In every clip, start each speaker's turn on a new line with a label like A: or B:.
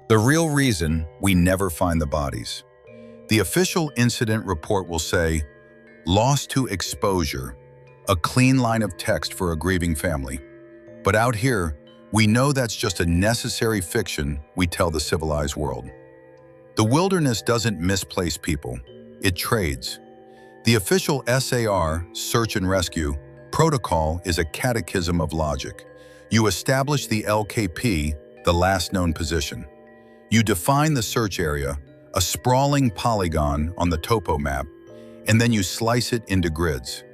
A: The real reason we never find the bodies. The official incident report will say, "Lost to exposure," a clean line of text for a grieving family. But out here, we know that's just a necessary fiction we tell the civilized world. The wilderness doesn't misplace people, it trades. The official SAR, search and rescue, protocol is a catechism of logic. You establish the LKP, the last known position. You define the search area, a sprawling polygon on the topo map, and then you slice it into grids.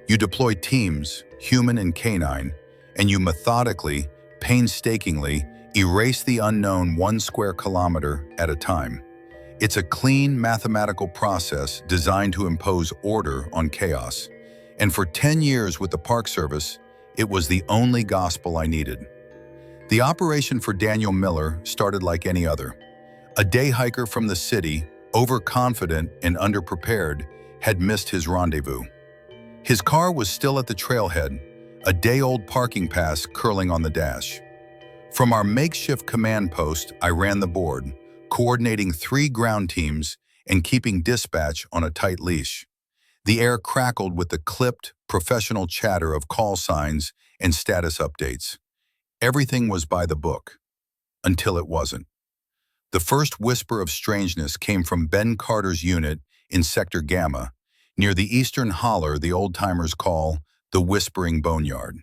A: You deploy teams, human and canine, and you methodically, painstakingly, erase the unknown 1 square kilometer at a time. It's a clean mathematical process designed to impose order on chaos. And for 10 years with the Park Service, it was the only gospel I needed. The operation for Daniel Miller started like any other. A day hiker from the city, overconfident and underprepared, had missed his rendezvous. His car was still at the trailhead, a day-old parking pass curling on the dash. From our makeshift command post, I ran the board, coordinating 3 ground teams and keeping dispatch on a tight leash. The air crackled with the clipped, professional chatter of call signs and status updates. Everything was by the book, until it wasn't. The first whisper of strangeness came from Ben Carter's unit in Sector Gamma, near the eastern holler the old-timers call the Whispering Boneyard.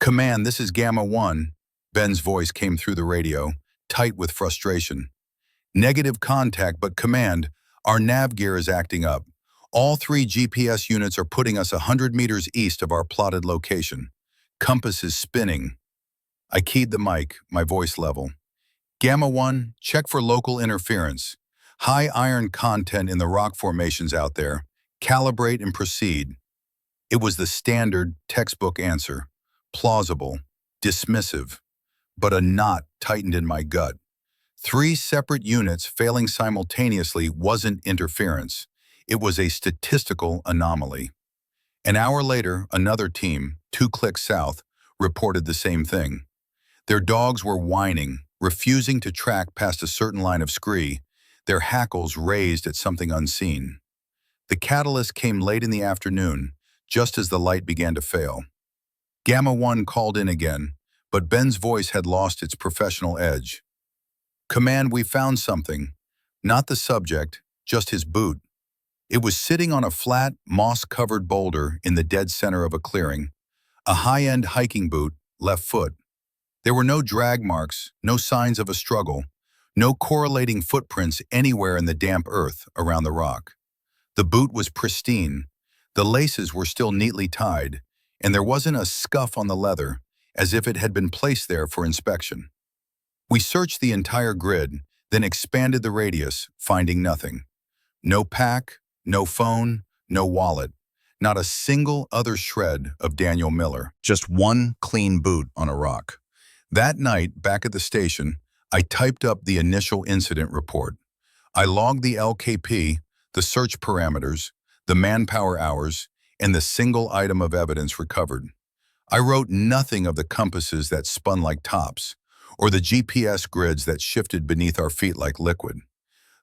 A: "Command, this is Gamma 1, Ben's voice came through the radio, tight with frustration. "Negative contact, but command, our nav gear is acting up. All 3 GPS units are putting us 100 meters east of our plotted location. Compass is spinning." I keyed the mic, my voice level. "Gamma 1, check for local interference. High iron content in the rock formations out there. Calibrate and proceed." It was the standard, textbook answer. Plausible, dismissive, but a knot tightened in my gut. 3 separate units failing simultaneously wasn't interference. It was a statistical anomaly. An hour later, another team, 2 clicks south, reported the same thing. Their dogs were whining, refusing to track past a certain line of scree, their hackles raised at something unseen. The catalyst came late in the afternoon, just as the light began to fail. Gamma 1 called in again, but Ben's voice had lost its professional edge. "Command, we found something. Not the subject, just his boot." It was sitting on a flat, moss-covered boulder in the dead center of a clearing. A high-end hiking boot, left foot. There were no drag marks, no signs of a struggle, no correlating footprints anywhere in the damp earth around the rock. The boot was pristine. The laces were still neatly tied, and there wasn't a scuff on the leather, as if it had been placed there for inspection. We searched the entire grid, then expanded the radius, finding nothing. No pack, no phone, no wallet. Not a single other shred of Daniel Miller. Just one clean boot on a rock. That night, back at the station, I typed up the initial incident report. I logged the LKP, the search parameters, the manpower hours, and the single item of evidence recovered. I wrote nothing of the compasses that spun like tops, or the GPS grids that shifted beneath our feet like liquid.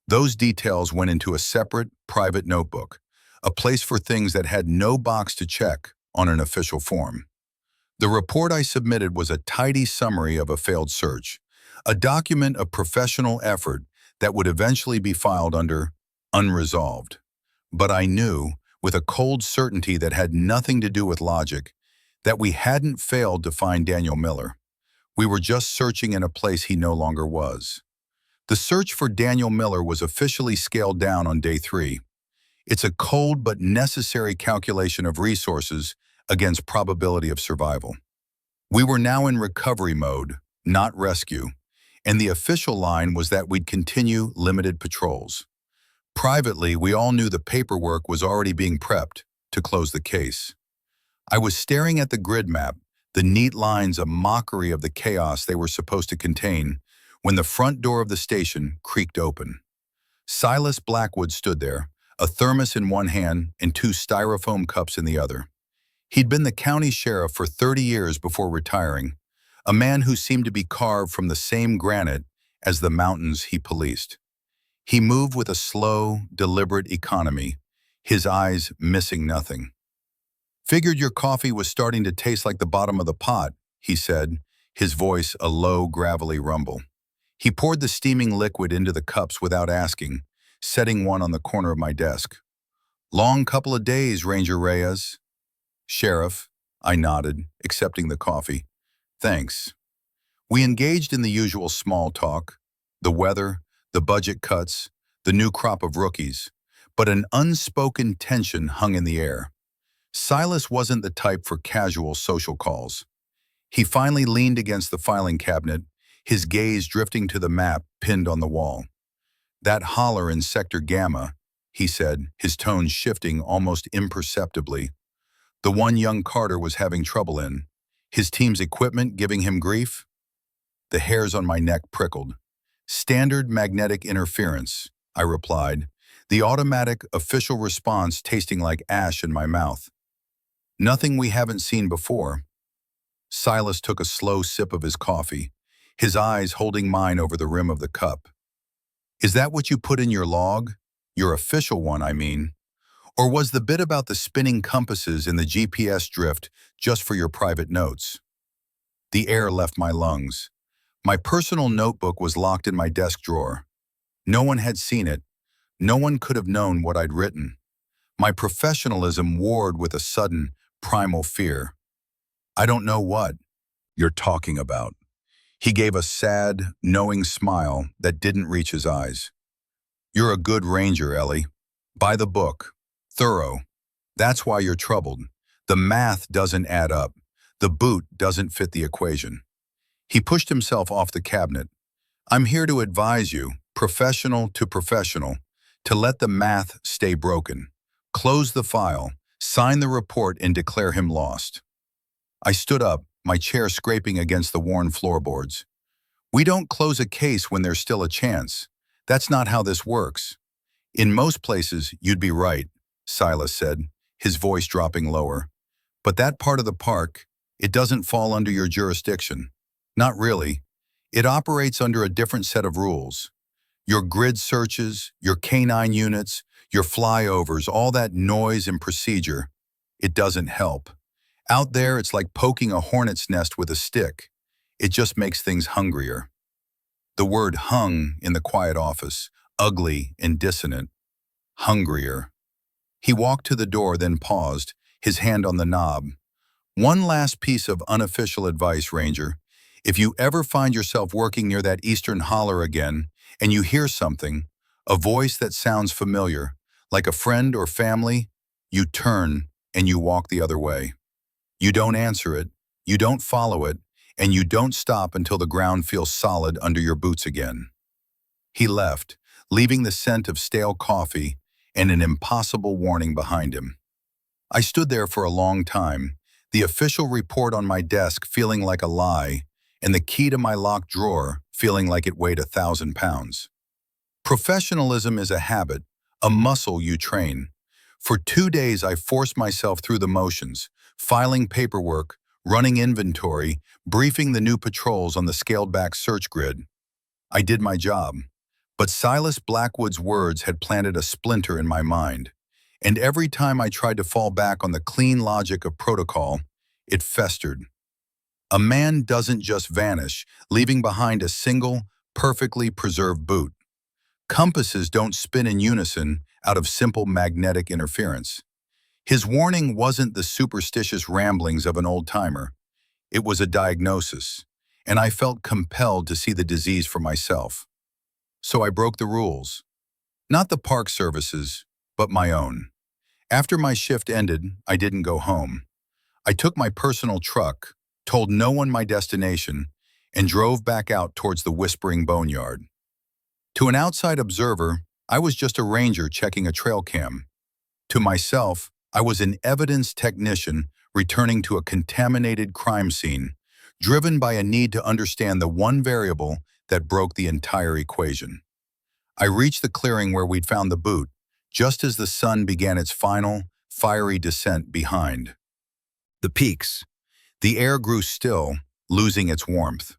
A: Those details went into a separate, private notebook, a place for things that had no box to check on an official form. The report I submitted was a tidy summary of a failed search, a document of professional effort that would eventually be filed under unresolved. But I knew, with a cold certainty that had nothing to do with logic, that we hadn't failed to find Daniel Miller. We were just searching in a place he no longer was. The search for Daniel Miller was officially scaled down on day 3. It's a cold but necessary calculation of resources against probability of survival. We were now in recovery mode, not rescue, and the official line was that we'd continue limited patrols. Privately, we all knew the paperwork was already being prepped to close the case. I was staring at the grid map, the neat lines a mockery of the chaos they were supposed to contain, when the front door of the station creaked open. Silas Blackwood stood there, a thermos in one hand and 2 styrofoam cups in the other. He'd been the county sheriff for 30 years before retiring, a man who seemed to be carved from the same granite as the mountains he policed. He moved with a slow, deliberate economy, his eyes missing nothing. "Figured your coffee was starting to taste like the bottom of the pot," he said, his voice a low, gravelly rumble. He poured the steaming liquid into the cups without asking, setting one on the corner of my desk. "Long couple of days, Ranger Reyes." "Sheriff," I nodded, accepting the coffee. "Thanks." We engaged in the usual small talk, the weather, the budget cuts, the new crop of rookies, but an unspoken tension hung in the air. Silas wasn't the type for casual social calls. He finally leaned against the filing cabinet, his gaze drifting to the map pinned on the wall. "That holler in Sector Gamma," he said, his tone shifting almost imperceptibly. "The one young Carter was having trouble in. His team's equipment giving him grief?" The hairs on my neck prickled. "Standard magnetic interference," I replied, the automatic official response tasting like ash in my mouth. "Nothing we haven't seen before." Silas took a slow sip of his coffee, his eyes holding mine over the rim of the cup. "Is that what you put in your log? Your official one, I mean. Or was the bit about the spinning compasses in the GPS drift just for your private notes?" The air left my lungs. My personal notebook was locked in my desk drawer. No one had seen it. No one could have known what I'd written. My professionalism warred with a sudden, primal fear. "I don't know what you're talking about." He gave a sad, knowing smile that didn't reach his eyes. "You're a good ranger, Ellie. By the book. Thorough. That's why you're troubled. The math doesn't add up. The boot doesn't fit the equation." He pushed himself off the cabinet. "I'm here to advise you, professional to professional, to let the math stay broken. Close the file, sign the report, and declare him lost." I stood up, my chair scraping against the worn floorboards. "We don't close a case when there's still a chance. That's not how this works." "In most places, you'd be right," Silas said, his voice dropping lower. "But that part of the park, it doesn't fall under your jurisdiction. Not really. It operates under a different set of rules. Your grid searches, your canine units, your flyovers, all that noise and procedure, it doesn't help. Out there, it's like poking a hornet's nest with a stick. It just makes things hungrier." The word hung in the quiet office, ugly and dissonant. Hungrier. He walked to the door, then paused, his hand on the knob. "One last piece of unofficial advice, Ranger. If you ever find yourself working near that eastern holler again, and you hear something, a voice that sounds familiar, like a friend or family, you turn and you walk the other way. You don't answer it, you don't follow it, and you don't stop until the ground feels solid under your boots again." He left, leaving the scent of stale coffee and an impossible warning behind him. I stood there for a long time, the official report on my desk feeling like a lie, and the key to my locked drawer feeling like it weighed 1,000 pounds. Professionalism is a habit, a muscle you train. For 2 days I forced myself through the motions, filing paperwork, running inventory, briefing the new patrols on the scaled-back search grid. I did my job, but Silas Blackwood's words had planted a splinter in my mind, and every time I tried to fall back on the clean logic of protocol, it festered. A man doesn't just vanish, leaving behind a single, perfectly preserved boot. Compasses don't spin in unison out of simple magnetic interference. His warning wasn't the superstitious ramblings of an old-timer. It was a diagnosis, and I felt compelled to see the disease for myself. So I broke the rules. Not the park services, but my own. After my shift ended, I didn't go home. I took my personal truck, told no one my destination, and drove back out towards the Whispering Boneyard. To an outside observer, I was just a ranger checking a trail cam. To myself, I was an evidence technician returning to a contaminated crime scene, driven by a need to understand the one variable that broke the entire equation. I reached the clearing where we'd found the boot, just as the sun began its final, fiery descent behind the peaks. The air grew still, losing its warmth.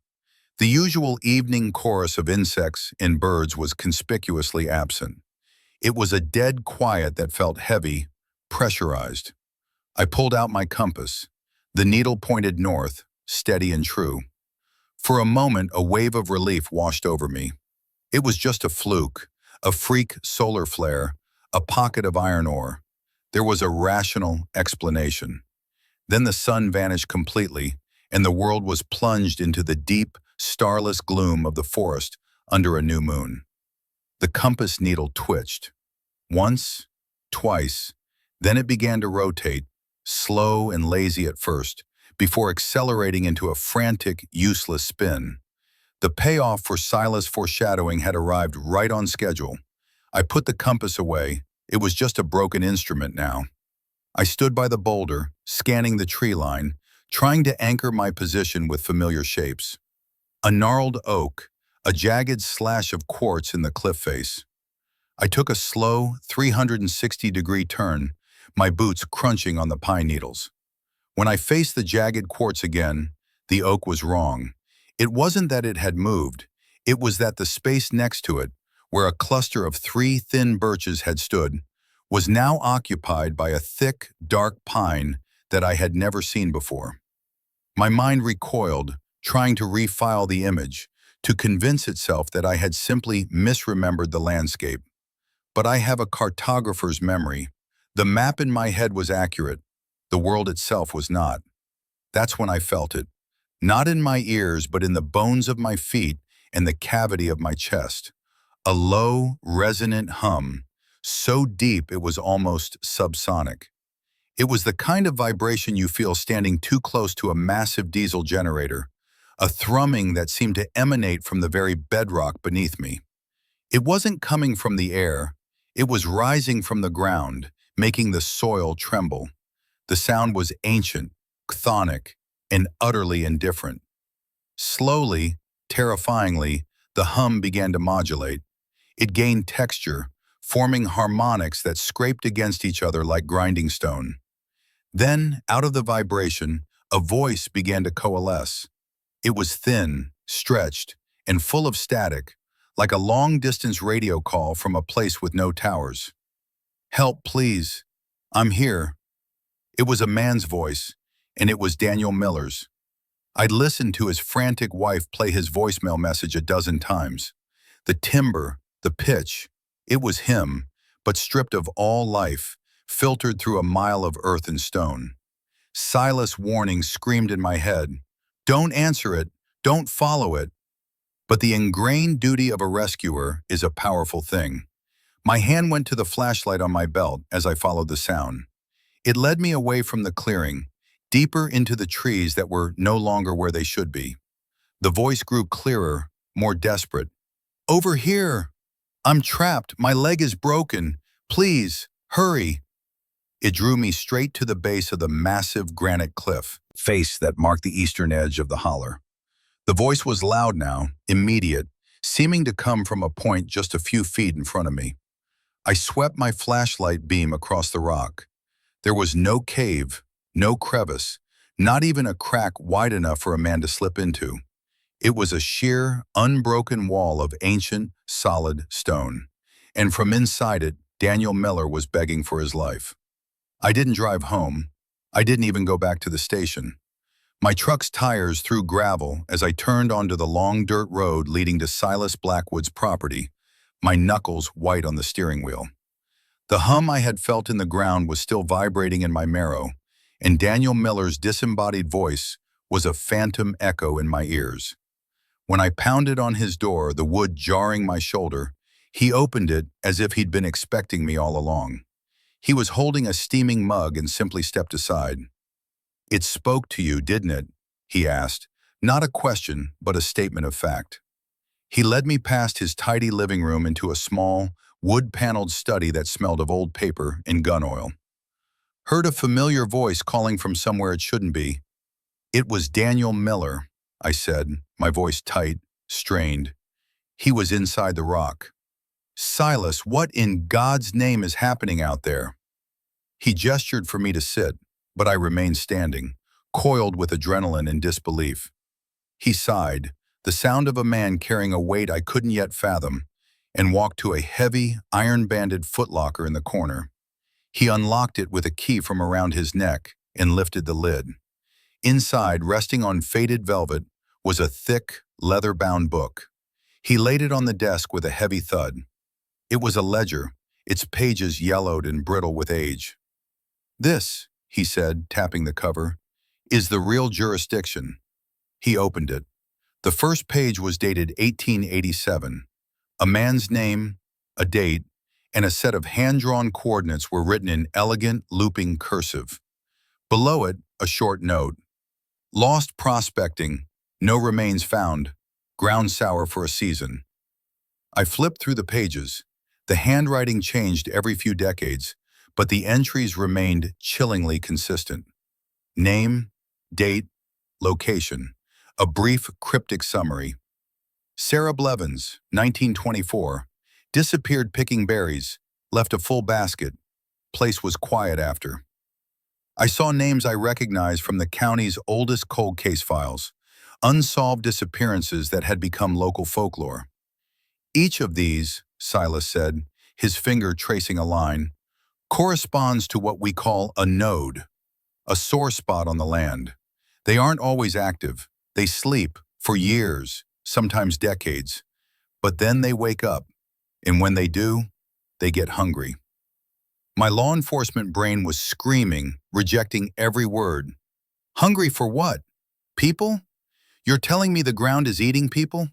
A: The usual evening chorus of insects and birds was conspicuously absent. It was a dead quiet that felt heavy, pressurized. I pulled out my compass. The needle pointed north, steady and true. For a moment, a wave of relief washed over me. It was just a fluke, a freak solar flare, a pocket of iron ore. There was a rational explanation. Then the sun vanished completely, and the world was plunged into the deep, starless gloom of the forest under a new moon. The compass needle twitched. Once, twice, then it began to rotate, slow and lazy at first, before accelerating into a frantic, useless spin. The payoff for Silas' foreshadowing had arrived right on schedule. I put the compass away. It was just a broken instrument now. I stood by the boulder, scanning the tree line, trying to anchor my position with familiar shapes. A gnarled oak, a jagged slash of quartz in the cliff face. I took a slow, 360-degree turn, my boots crunching on the pine needles. When I faced the jagged quartz again, the oak was wrong. It wasn't that it had moved. It was that the space next to it, where a cluster of 3 thin birches had stood, was now occupied by a thick, dark pine that I had never seen before. My mind recoiled, trying to refile the image, to convince itself that I had simply misremembered the landscape. But I have a cartographer's memory. The map in my head was accurate. The world itself was not. That's when I felt it. Not in my ears, but in the bones of my feet and the cavity of my chest. A low, resonant hum, so deep it was almost subsonic. It was the kind of vibration you feel standing too close to a massive diesel generator, a thrumming that seemed to emanate from the very bedrock beneath me. It wasn't coming from the air. It was rising from the ground, making the soil tremble. The sound was ancient, chthonic, and utterly indifferent. Slowly, terrifyingly, the hum began to modulate. It gained texture, forming harmonics that scraped against each other like grinding stone. Then, out of the vibration, a voice began to coalesce. It was thin, stretched, and full of static, like a long-distance radio call from a place with no towers. "Help, please. I'm here." It was a man's voice, and it was Daniel Miller's. I'd listened to his frantic wife play his voicemail message a dozen times. The timbre, the pitch, it was him, but stripped of all life, filtered through a mile of earth and stone. Silas' warning screamed in my head, "Don't answer it, don't follow it." But the ingrained duty of a rescuer is a powerful thing. My hand went to the flashlight on my belt as I followed the sound. It led me away from the clearing, deeper into the trees that were no longer where they should be. The voice grew clearer, more desperate. "Over here! I'm trapped, my leg is broken. Please, hurry!" It drew me straight to the base of the massive granite cliff face that marked the eastern edge of the holler. The voice was loud now, immediate, seeming to come from a point just a few feet in front of me. I swept my flashlight beam across the rock. There was no cave, no crevice, not even a crack wide enough for a man to slip into. It was a sheer, unbroken wall of ancient, solid stone. And from inside it, Daniel Miller was begging for his life. I didn't drive home. I didn't even go back to the station. My truck's tires threw gravel as I turned onto the long dirt road leading to Silas Blackwood's property, my knuckles white on the steering wheel. The hum I had felt in the ground was still vibrating in my marrow, and Daniel Miller's disembodied voice was a phantom echo in my ears. When I pounded on his door, the wood jarring my shoulder, he opened it as if he'd been expecting me all along. He was holding a steaming mug and simply stepped aside. "It spoke to you, didn't it?" he asked, not a question, but a statement of fact. He led me past his tidy living room into a small, wood-paneled study that smelled of old paper and gun oil. Heard a familiar voice calling from somewhere it shouldn't be. "It was Daniel Miller," I said, my voice tight, strained. "He was inside the rock." "Silas, what in God's name is happening out there?" He gestured for me to sit, but I remained standing, coiled with adrenaline and disbelief. He sighed, the sound of a man carrying a weight I couldn't yet fathom, and walked to a heavy, iron-banded footlocker in the corner. He unlocked it with a key from around his neck and lifted the lid. Inside, resting on faded velvet, was a thick, leather-bound book. He laid it on the desk with a heavy thud. It was a ledger, its pages yellowed and brittle with age. "This," he said, tapping the cover, "is the real jurisdiction." He opened it. The first page was dated 1887. A man's name, a date, and a set of hand-drawn coordinates were written in elegant, looping cursive. Below it, a short note. "Lost prospecting. No remains found. Ground sour for a season." I flipped through the pages. The handwriting changed every few decades, but the entries remained chillingly consistent. Name, date, location. A brief, cryptic summary. Sarah Blevins, 1924. Disappeared picking berries. Left a full basket. Place was quiet after. I saw names I recognized from the county's oldest cold case files. Unsolved disappearances that had become local folklore. "Each of these," Silas said, his finger tracing a line, "corresponds to what we call a node, a sore spot on the land. They aren't always active. They sleep for years, sometimes decades. But then they wake up, and when they do, they get hungry." My law enforcement brain was screaming, rejecting every word. Hungry for what? People? You're telling me the ground is eating people?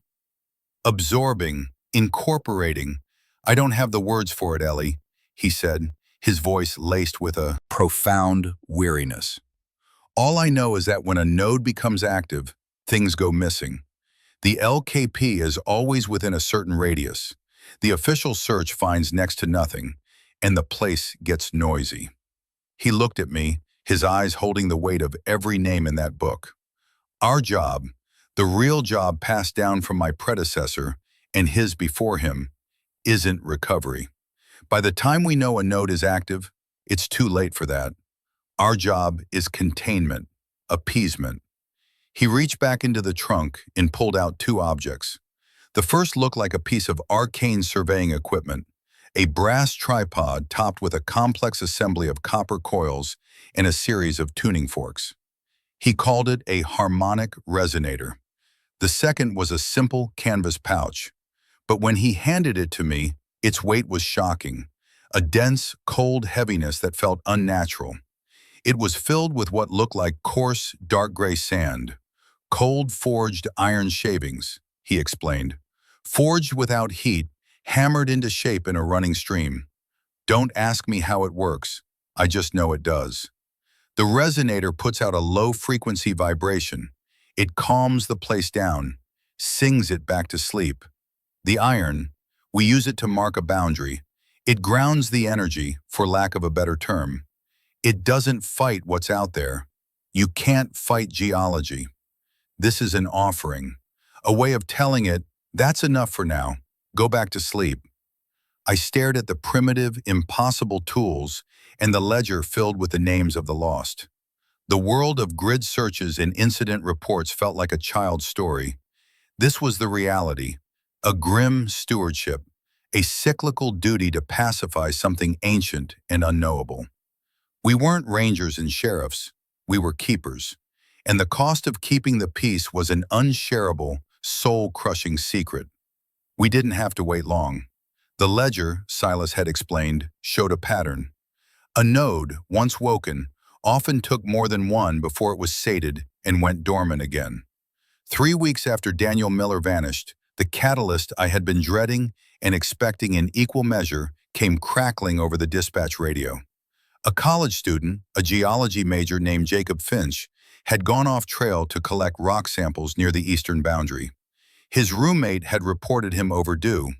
A: Absorbing, incorporating. "I don't have the words for it, Ellie," he said, his voice laced with a profound weariness. "All I know is that when a node becomes active, things go missing. The LKP is always within a certain radius. The official search finds next to nothing, and the place gets noisy." He looked at me, his eyes holding the weight of every name in that book. "Our job, the real job passed down from my predecessor and his before him, isn't recovery. By the time we know a node is active, it's too late for that. Our job is containment, appeasement." He reached back into the trunk and pulled out two objects. The first looked like a piece of arcane surveying equipment, a brass tripod topped with a complex assembly of copper coils and a series of tuning forks. He called it a harmonic resonator. The second was a simple canvas pouch, but when he handed it to me, its weight was shocking, a dense, cold heaviness that felt unnatural. It was filled with what looked like coarse, dark gray sand. "Cold forged iron shavings," he explained. "Forged without heat, hammered into shape in a running stream. Don't ask me how it works. I just know it does. The resonator puts out a low-frequency vibration. It calms the place down, sings it back to sleep. The iron, we use it to mark a boundary. It grounds the energy, for lack of a better term. It doesn't fight what's out there. You can't fight geology. This is an offering, a way of telling it, that's enough for now. Go back to sleep." I stared at the primitive, impossible tools and the ledger filled with the names of the lost. The world of grid searches and incident reports felt like a child's story. This was the reality, a grim stewardship, a cyclical duty to pacify something ancient and unknowable. We weren't rangers and sheriffs, we were keepers, and the cost of keeping the peace was an unshareable, soul-crushing secret. We didn't have to wait long. The ledger, Silas had explained, showed a pattern. A node, once woken, often took more than one before it was sated and went dormant again. 3 weeks after Daniel Miller vanished, the catalyst I had been dreading and expecting in equal measure came crackling over the dispatch radio. A college student, a geology major named Jacob Finch, had gone off trail to collect rock samples near the eastern boundary. His roommate had reported him overdue.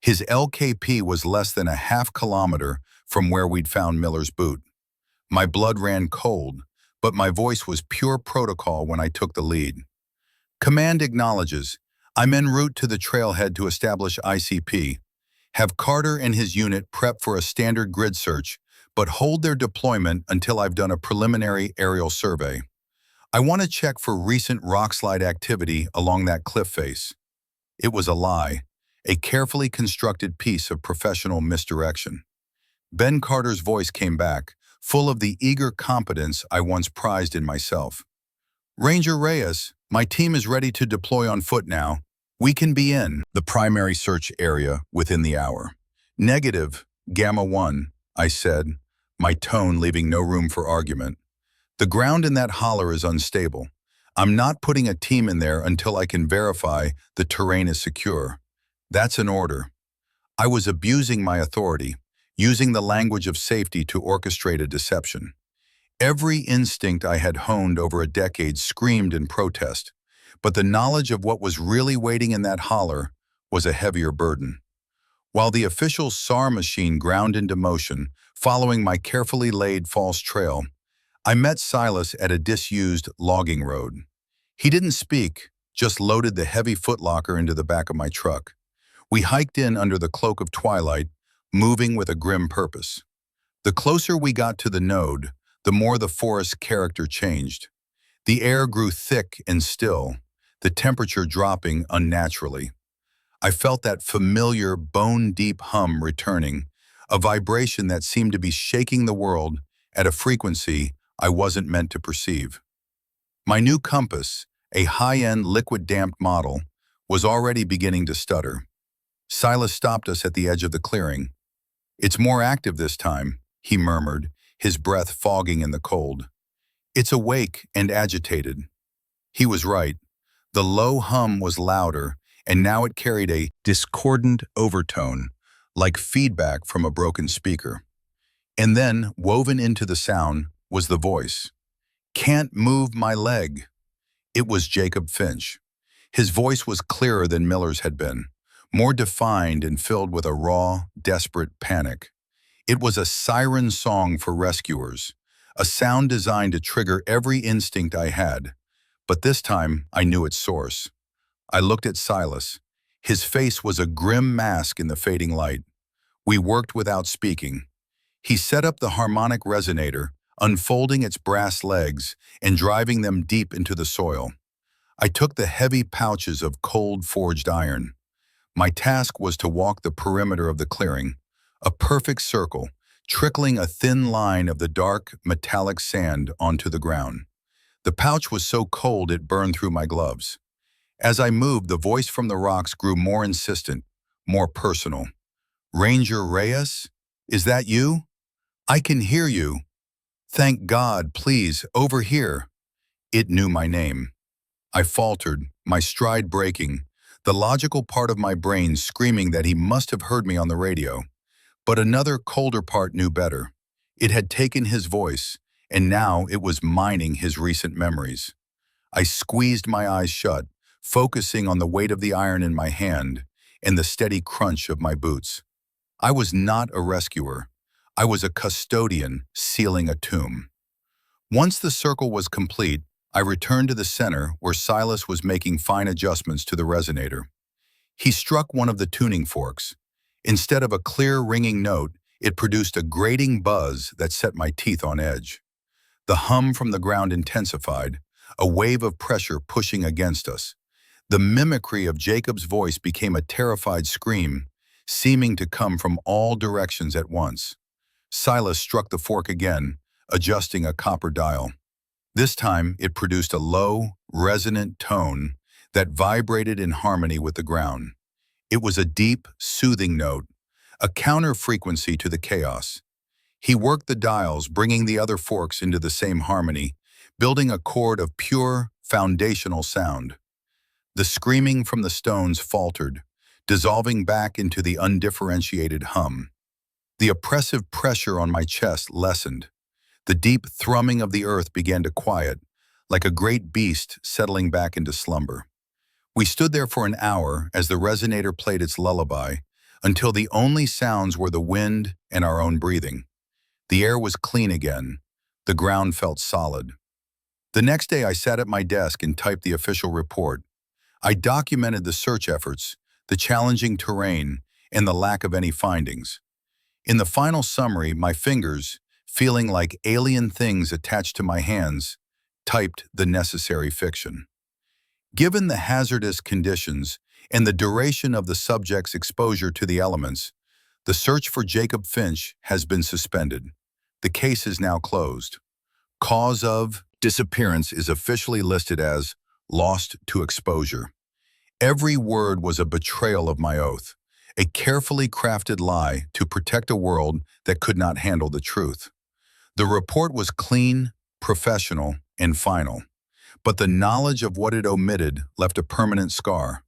A: His LKP was less than a half-kilometer from where we'd found Miller's boot. My blood ran cold, but my voice was pure protocol when I took the lead. "Command acknowledges. I'm en route to the trailhead to establish ICP. Have Carter and his unit prep for a standard grid search, but hold their deployment until I've done a preliminary aerial survey. I want to check for recent rockslide activity along that cliff face. It was a lie, a carefully constructed piece of professional misdirection. Ben Carter's voice came back, full of the eager competence I once prized in myself. Ranger Reyes, my team is ready to deploy on foot now. We can be in the primary search area within the hour. Negative, Gamma 1, I said, my tone leaving no room for argument. The ground in that holler is unstable. I'm not putting a team in there until I can verify the terrain is secure. That's an order. I was abusing my authority, using the language of safety to orchestrate a deception. Every instinct I had honed over a decade screamed in protest, but the knowledge of what was really waiting in that holler was a heavier burden. While the official SAR machine ground into motion, following my carefully laid false trail, I met Silas at a disused logging road. He didn't speak, just loaded the heavy footlocker into the back of my truck. We hiked in under the cloak of twilight, moving with a grim purpose. The closer we got to the node, the more the forest's character changed. The air grew thick and still, the temperature dropping unnaturally. I felt that familiar bone-deep hum returning, a vibration that seemed to be shaking the world at a frequency I wasn't meant to perceive. My new compass, a high-end liquid-damped model, was already beginning to stutter. Silas stopped us at the edge of the clearing. "It's more active this time," he murmured, his breath fogging in the cold. "It's awake and agitated." He was right. The low hum was louder, and now it carried a discordant overtone, like feedback from a broken speaker. And then, woven into the sound, was the voice. "Can't move my leg." It was Jacob Finch. His voice was clearer than Miller's had been, more defined and filled with a raw, desperate panic. It was a siren song for rescuers, a sound designed to trigger every instinct I had. But this time, I knew its source. I looked at Silas. His face was a grim mask in the fading light. We worked without speaking. He set up the harmonic resonator, unfolding its brass legs and driving them deep into the soil. I took the heavy pouches of cold forged iron. My task was to walk the perimeter of the clearing, a perfect circle, trickling a thin line of the dark, metallic sand onto the ground. The pouch was so cold it burned through my gloves. As I moved, the voice from the rocks grew more insistent, more personal. "Ranger Reyes? Is that you? I can hear you. Thank God, please, over here." It knew my name. I faltered, my stride breaking, the logical part of my brain screaming that he must have heard me on the radio. But another colder part knew better. It had taken his voice, and now it was mining his recent memories. I squeezed my eyes shut, focusing on the weight of the iron in my hand and the steady crunch of my boots. I was not a rescuer. I was a custodian sealing a tomb. Once the circle was complete, I returned to the center where Silas was making fine adjustments to the resonator. He struck one of the tuning forks. Instead of a clear ringing note, it produced a grating buzz that set my teeth on edge. The hum from the ground intensified, a wave of pressure pushing against us. The mimicry of Jacob's voice became a terrified scream, seeming to come from all directions at once. Silas struck the fork again, adjusting a copper dial. This time, it produced a low, resonant tone that vibrated in harmony with the ground. It was a deep, soothing note, a counter-frequency to the chaos. He worked the dials, bringing the other forks into the same harmony, building a chord of pure, foundational sound. The screaming from the stones faltered, dissolving back into the undifferentiated hum. The oppressive pressure on my chest lessened. The deep thrumming of the earth began to quiet, like a great beast settling back into slumber. We stood there for an hour as the resonator played its lullaby, until the only sounds were the wind and our own breathing. The air was clean again. The ground felt solid. The next day I sat at my desk and typed the official report. I documented the search efforts, the challenging terrain, and the lack of any findings. In the final summary, my fingers, feeling like alien things attached to my hands, typed the necessary fiction. Given the hazardous conditions and the duration of the subject's exposure to the elements, the search for Jacob Finch has been suspended. The case is now closed. Cause of disappearance is officially listed as lost to exposure. Every word was a betrayal of my oath, a carefully crafted lie to protect a world that could not handle the truth. The report was clean, professional, and final, but the knowledge of what it omitted left a permanent scar,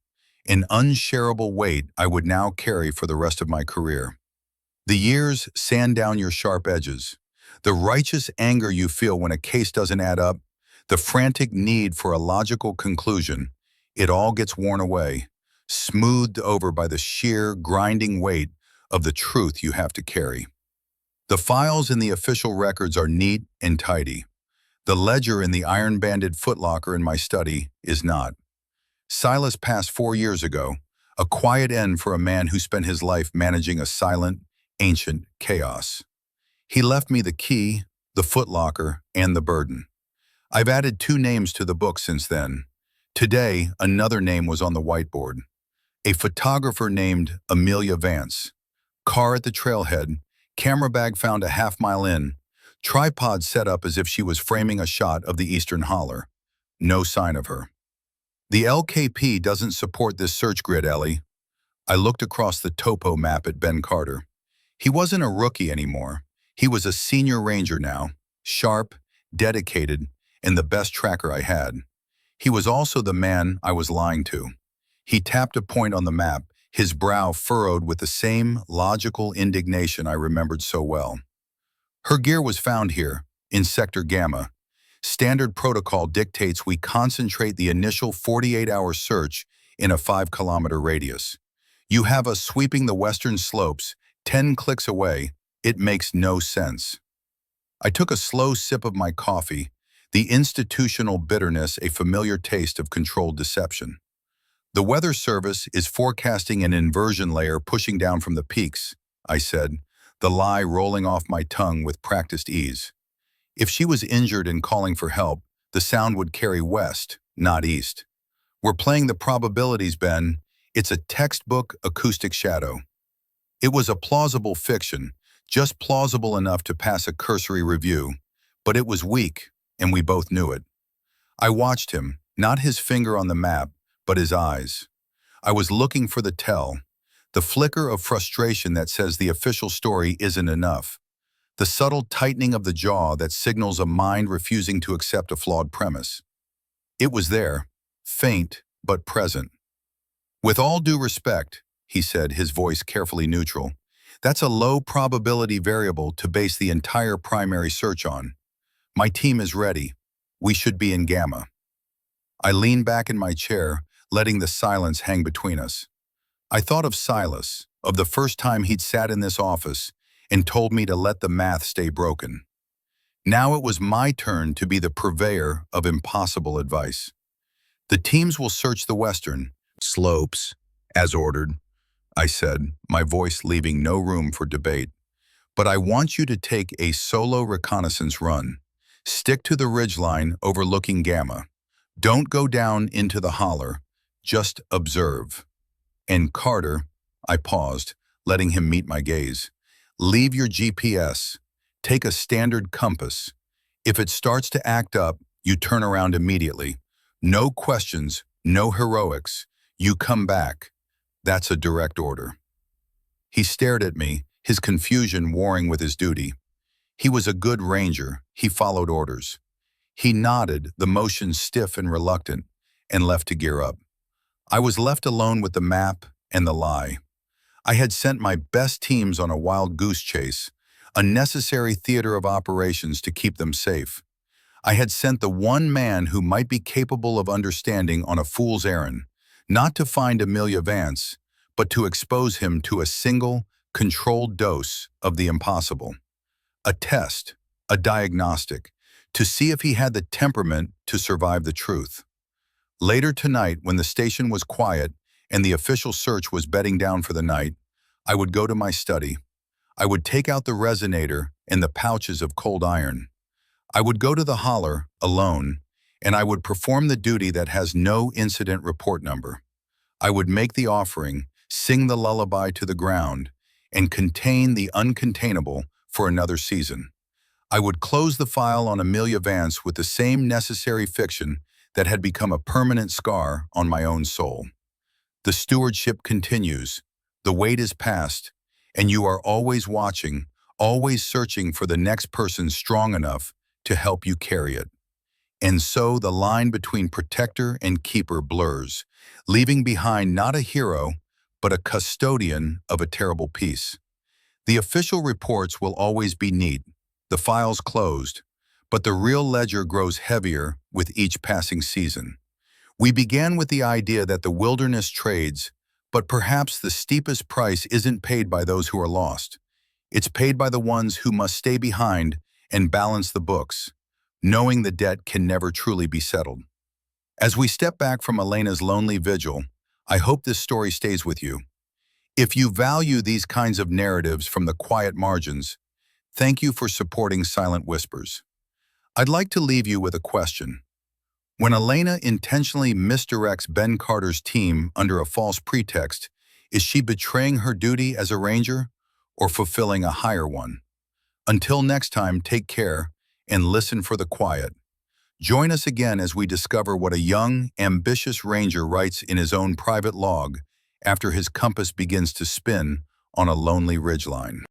A: an unshareable weight I would now carry for the rest of my career. The years sand down your sharp edges. The righteous anger you feel when a case doesn't add up, the frantic need for a logical conclusion, it all gets worn away, smoothed over by the sheer, grinding weight of the truth you have to carry. The files in the official records are neat and tidy. The ledger in the iron-banded footlocker in my study is not. Silas passed 4 years ago, a quiet end for a man who spent his life managing a silent, ancient chaos. He left me the key, the footlocker, and the burden. I've added 2 names to the book since then. Today, another name was on the whiteboard. A photographer named Amelia Vance. Car at the trailhead, camera bag found a half-mile in, tripod set up as if she was framing a shot of the Eastern Holler. No sign of her. The LKP doesn't support this search grid, Ellie. I looked across the topo map at Ben Carter. He wasn't a rookie anymore. He was a senior ranger now, sharp, dedicated, and the best tracker I had. He was also the man I was lying to. He tapped a point on the map, his brow furrowed with the same logical indignation I remembered so well. Her gear was found here, in Sector Gamma. Standard protocol dictates we concentrate the initial 48-hour search in a 5-kilometer radius. You have us sweeping the western slopes, 10 clicks away. It makes no sense. I took a slow sip of my coffee, the institutional bitterness a familiar taste of controlled deception. The Weather Service is forecasting an inversion layer pushing down from the peaks, I said, the lie rolling off my tongue with practiced ease. If she was injured and calling for help, the sound would carry west, not east. We're playing the probabilities, Ben. It's a textbook acoustic shadow. It was a plausible fiction, just plausible enough to pass a cursory review, but it was weak, and we both knew it. I watched him, not his finger on the map, but his eyes. I was looking for the tell, the flicker of frustration that says the official story isn't enough, the subtle tightening of the jaw that signals a mind refusing to accept a flawed premise. It was there, faint but present. With all due respect, he said, his voice carefully neutral, that's a low probability variable to base the entire primary search on. My team is ready. We should be in Gamma. I leaned back in my chair, letting the silence hang between us. I thought of Silas, of the first time he'd sat in this office and told me to let the math stay broken. Now it was my turn to be the purveyor of impossible advice. The teams will search the western slopes, as ordered, I said, my voice leaving no room for debate. But I want you to take a solo reconnaissance run. Stick to the ridgeline overlooking Gamma. Don't go down into the holler. Just observe. And Carter, I paused, letting him meet my gaze. Leave your GPS. Take a standard compass. If it starts to act up, you turn around immediately. No questions, no heroics. You come back. That's a direct order. He stared at me, his confusion warring with his duty. He was a good ranger. He followed orders. He nodded, the motion stiff and reluctant, and left to gear up. I was left alone with the map and the lie. I had sent my best teams on a wild goose chase, a necessary theater of operations to keep them safe. I had sent the one man who might be capable of understanding on a fool's errand, not to find Amelia Vance, but to expose him to a single, controlled dose of the impossible. A test, a diagnostic, to see if he had the temperament to survive the truth. Later tonight, when the station was quiet and the official search was bedding down for the night, I would go to my study. I would take out the resonator and the pouches of cold iron. I would go to the holler, alone, and I would perform the duty that has no incident report number. I would make the offering, sing the lullaby to the ground, and contain the uncontainable for another season. I would close the file on Amelia Vance with the same necessary fiction that had become a permanent scar on my own soul. The stewardship continues, the wait is past, and you are always watching, always searching for the next person strong enough to help you carry it. And so the line between protector and keeper blurs, leaving behind not a hero, but a custodian of a terrible peace. The official reports will always be neat, the files closed, but the real ledger grows heavier with each passing season. We began with the idea that the wilderness trades, but perhaps the steepest price isn't paid by those who are lost. It's paid by the ones who must stay behind and balance the books, knowing the debt can never truly be settled. As we step back from Elena's lonely vigil, I hope this story stays with you. If you value these kinds of narratives from the quiet margins, thank you for supporting Silent Whispers. I'd like to leave you with a question. When Elena intentionally misdirects Ben Carter's team under a false pretext, is she betraying her duty as a ranger or fulfilling a higher one? Until next time, take care and listen for the quiet. Join us again as we discover what a young, ambitious ranger writes in his own private log after his compass begins to spin on a lonely ridgeline.